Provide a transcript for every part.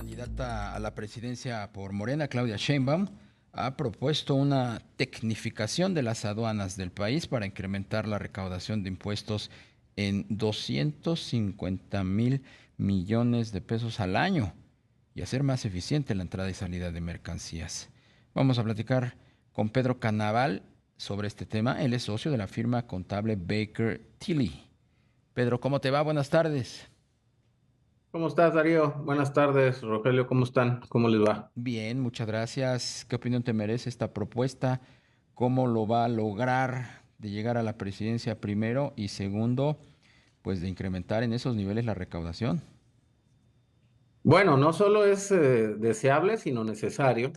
candidata a la presidencia por Morena, Claudia Sheinbaum, ha propuesto una tecnificación de las aduanas del país para incrementar la recaudación de impuestos en 250,000 millones de pesos al año y hacer más eficiente la entrada y salida de mercancías. Vamos a platicar con Pedro Canaval sobre este tema. Él es socio de la firma contable Baker Tilly. Pedro, ¿cómo te va? Buenas tardes. ¿Cómo estás, Darío? Buenas tardes, Rogelio. ¿Cómo están? ¿Cómo les va? Bien, muchas gracias. ¿Qué opinión te merece esta propuesta? ¿Cómo lo va a lograr de llegar a la presidencia primero y segundo, pues de incrementar en esos niveles la recaudación? Bueno, no solo es deseable, sino necesario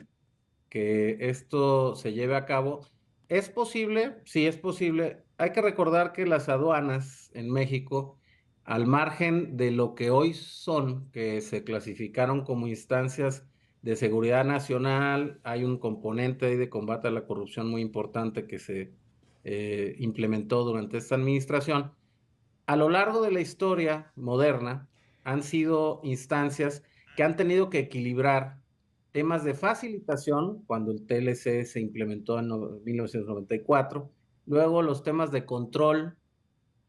que esto se lleve a cabo. ¿Es posible? Sí, es posible. Hay que recordar que las aduanas en México, al margen de lo que hoy son, que se clasificaron como instancias de seguridad nacional, hay un componente ahí de combate a la corrupción muy importante que se implementó durante esta administración. A lo largo de la historia moderna han sido instancias que han tenido que equilibrar temas de facilitación, cuando el TLC se implementó en 1994, luego los temas de control,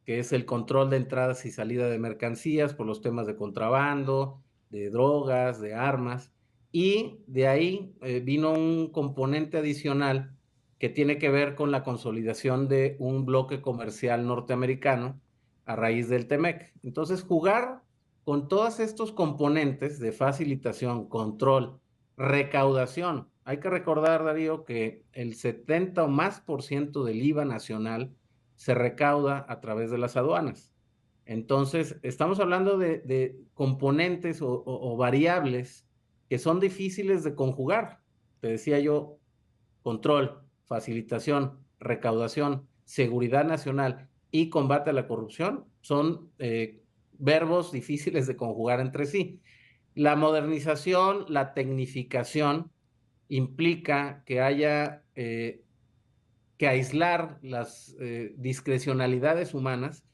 que es el control de entradas y salida de mercancías por los temas de contrabando, de drogas, de armas, y de ahí vino un componente adicional que tiene que ver con la consolidación de un bloque comercial norteamericano a raíz del TEMEC. Entonces, jugar con todos estos componentes de facilitación, control, recaudación. Hay que recordar, Darío, que el 70 o más por ciento del IVA nacional se recauda a través de las aduanas. Entonces, estamos hablando de componentes o variables que son difíciles de conjugar. Te decía yo, control, facilitación, recaudación, seguridad nacional y combate a la corrupción son verbos difíciles de conjugar entre sí. La modernización, la tecnificación implica que haya que aislar las discrecionalidades humanas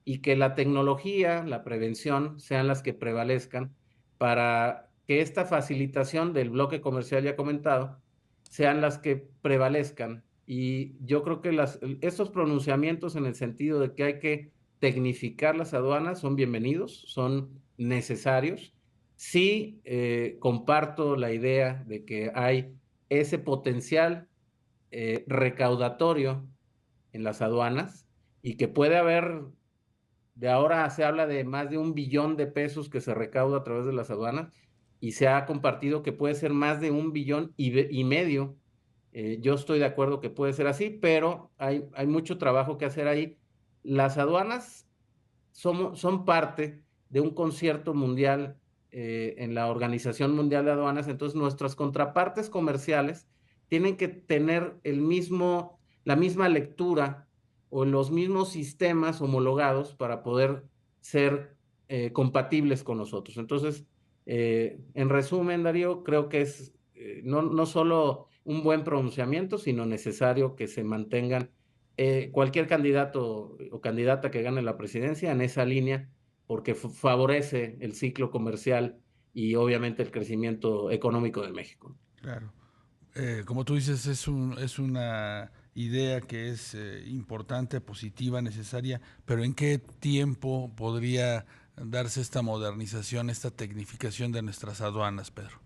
y que la tecnología, la prevención, sean las que prevalezcan para que esta facilitación del bloque comercial ya comentado sean las que prevalezcan. Y yo creo que estos pronunciamientos en el sentido de que hay que tecnificar las aduanas son bienvenidos, son necesarios. Sí, comparto la idea de que hay ese potencial recaudatorio en las aduanas y que puede haber, de ahora se habla de más de 1 billón de pesos que se recauda a través de las aduanas y se ha compartido que puede ser más de 1,5 billones. Yo estoy de acuerdo que puede ser así, pero hay mucho trabajo que hacer ahí. Las aduanas son parte de un concierto mundial en la Organización Mundial de Aduanas, entonces nuestras contrapartes comerciales tienen que tener la misma lectura o los mismos sistemas homologados para poder ser compatibles con nosotros. Entonces, en resumen, Darío, creo que es no solo un buen pronunciamiento, sino necesario que se mantengan cualquier candidato o candidata que gane la presidencia en esa línea, porque favorece el ciclo comercial y obviamente el crecimiento económico de México. Claro. Como tú dices, es una idea que es importante, positiva, necesaria, pero ¿en qué tiempo podría darse esta modernización, esta tecnificación de nuestras aduanas, Pedro?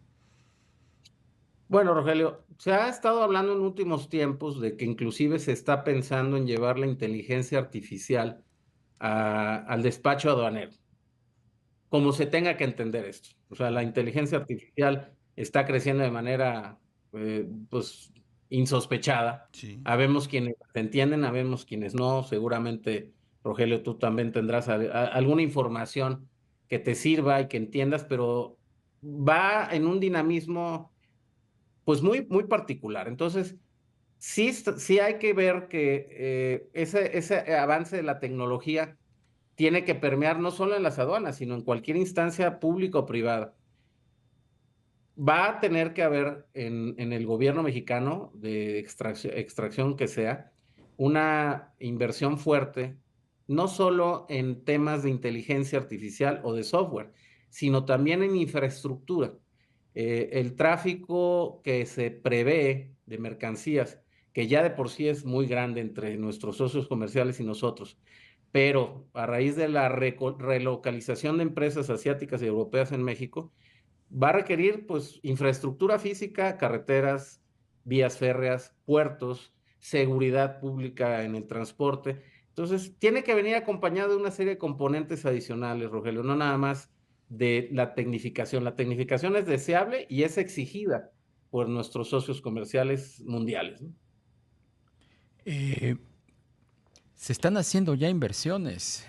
Bueno, Rogelio, se ha estado hablando en últimos tiempos de que inclusive se está pensando en llevar la inteligencia artificial al despacho aduanero, como se tenga que entender esto. O sea, la inteligencia artificial está creciendo de manera, pues, insospechada. Sí. Habemos quienes te entienden, habemos quienes no. Seguramente, Rogelio, tú también tendrás alguna información que te sirva y que entiendas, pero va en un dinamismo, pues, muy, muy particular. Entonces, sí, sí hay que ver que ese avance de la tecnología tiene que permear no solo en las aduanas, sino en cualquier instancia pública o privada. Va a tener que haber en el gobierno mexicano, de extracción que sea, una inversión fuerte, no solo en temas de inteligencia artificial o de software, sino también en infraestructura. El tráfico que se prevé de mercancías, que ya de por sí es muy grande entre nuestros socios comerciales y nosotros, pero a raíz de la relocalización de empresas asiáticas y europeas en México, va a requerir pues infraestructura física, carreteras, vías férreas, puertos, seguridad pública en el transporte. Entonces, tiene que venir acompañado de una serie de componentes adicionales, Rogelio, no nada más de la tecnificación. La tecnificación es deseable y es exigida por nuestros socios comerciales mundiales, ¿no? Eh, Se están haciendo ya inversiones,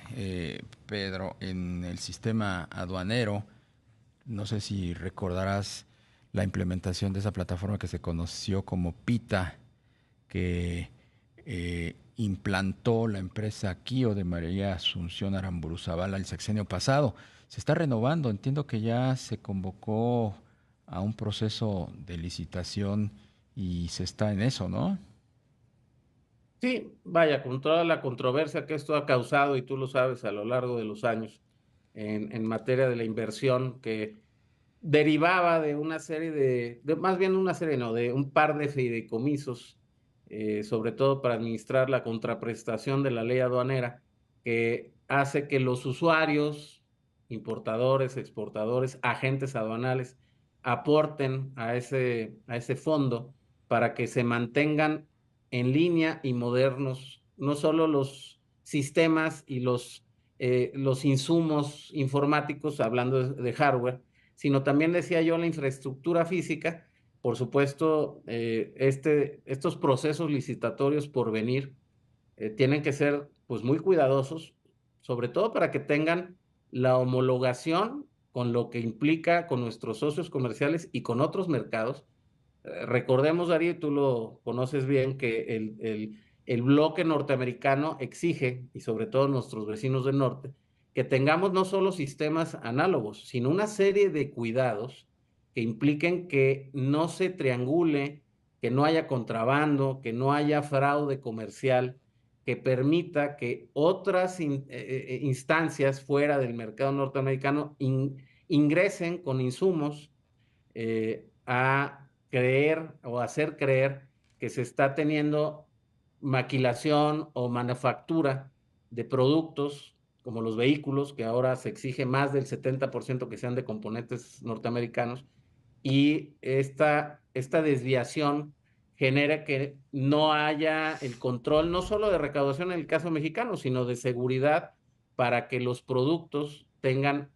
Pedro, en el sistema aduanero. No sé si recordarás la implementación de esa plataforma que se conoció como PITA, que implantó la empresa Kio de María Asunción Aramburu Zavala el sexenio pasado. Se está renovando, entiendo que ya se convocó a un proceso de licitación y se está en eso, ¿no? Sí, vaya, con toda la controversia que esto ha causado, y tú lo sabes a lo largo de los años, en materia de la inversión que derivaba de una serie más bien una serie, no, de un par de fideicomisos, sobre todo para administrar la contraprestación de la ley aduanera, que hace que los usuarios, importadores, exportadores, agentes aduanales, aporten a ese fondo para que se mantengan en línea y modernos, no solo los sistemas y los insumos informáticos, hablando de hardware, sino también decía yo la infraestructura física. Por supuesto, estos procesos licitatorios por venir tienen que ser pues muy cuidadosos, sobre todo para que tengan la homologación con lo que implica con nuestros socios comerciales y con otros mercados. Recordemos, Darío, y tú lo conoces bien, que el bloque norteamericano exige, y sobre todo nuestros vecinos del norte, que tengamos no solo sistemas análogos, sino una serie de cuidados que impliquen que no se triangule, que no haya contrabando, que no haya fraude comercial, que permita que otras instancias fuera del mercado norteamericano ingresen con insumos a creer o hacer creer que se está teniendo maquilación o manufactura de productos como los vehículos, que ahora se exige más del 70% que sean de componentes norteamericanos, y esta desviación genera que no haya el control, no solo de recaudación en el caso mexicano, sino de seguridad para que los productos tengan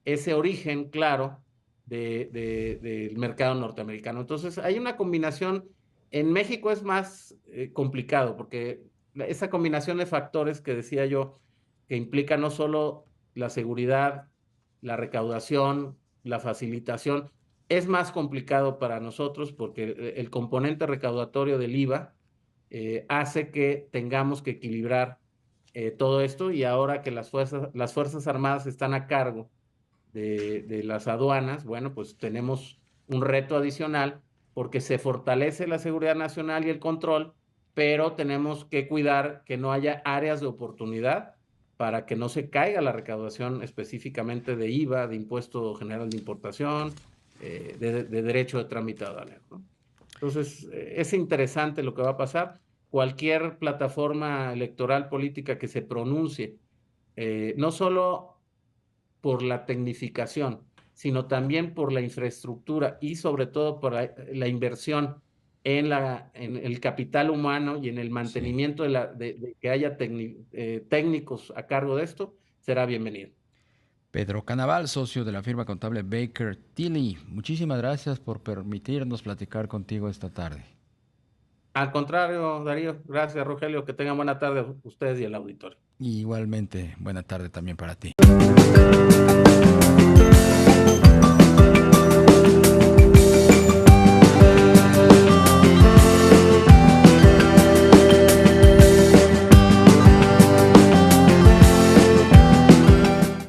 ese origen claro del mercado norteamericano. Entonces, hay una combinación, en México es más complicado, porque esa combinación de factores que decía yo, que implica no solo la seguridad, la recaudación, la facilitación, es más complicado para nosotros porque el componente recaudatorio del IVA hace que tengamos que equilibrar todo esto, y ahora que las Fuerzas Armadas están a cargo de las aduanas, bueno, pues tenemos un reto adicional porque se fortalece la seguridad nacional y el control, pero tenemos que cuidar que no haya áreas de oportunidad para que no se caiga la recaudación específicamente de IVA, de Impuesto General de Importación, de derecho de trámite aduanero, ¿no? Entonces, es interesante lo que va a pasar. Cualquier plataforma electoral política que se pronuncie, no solo por la tecnificación, sino también por la infraestructura y sobre todo por la inversión en el capital humano y en el Sí. mantenimiento de que haya técnicos a cargo de esto, será bienvenido. Pedro Canaval, socio de la firma contable Baker Tilly. Muchísimas gracias por permitirnos platicar contigo esta tarde. Al contrario, Darío, gracias, Rogelio, que tengan buena tarde ustedes y el auditorio. Y igualmente, buena tarde también para ti.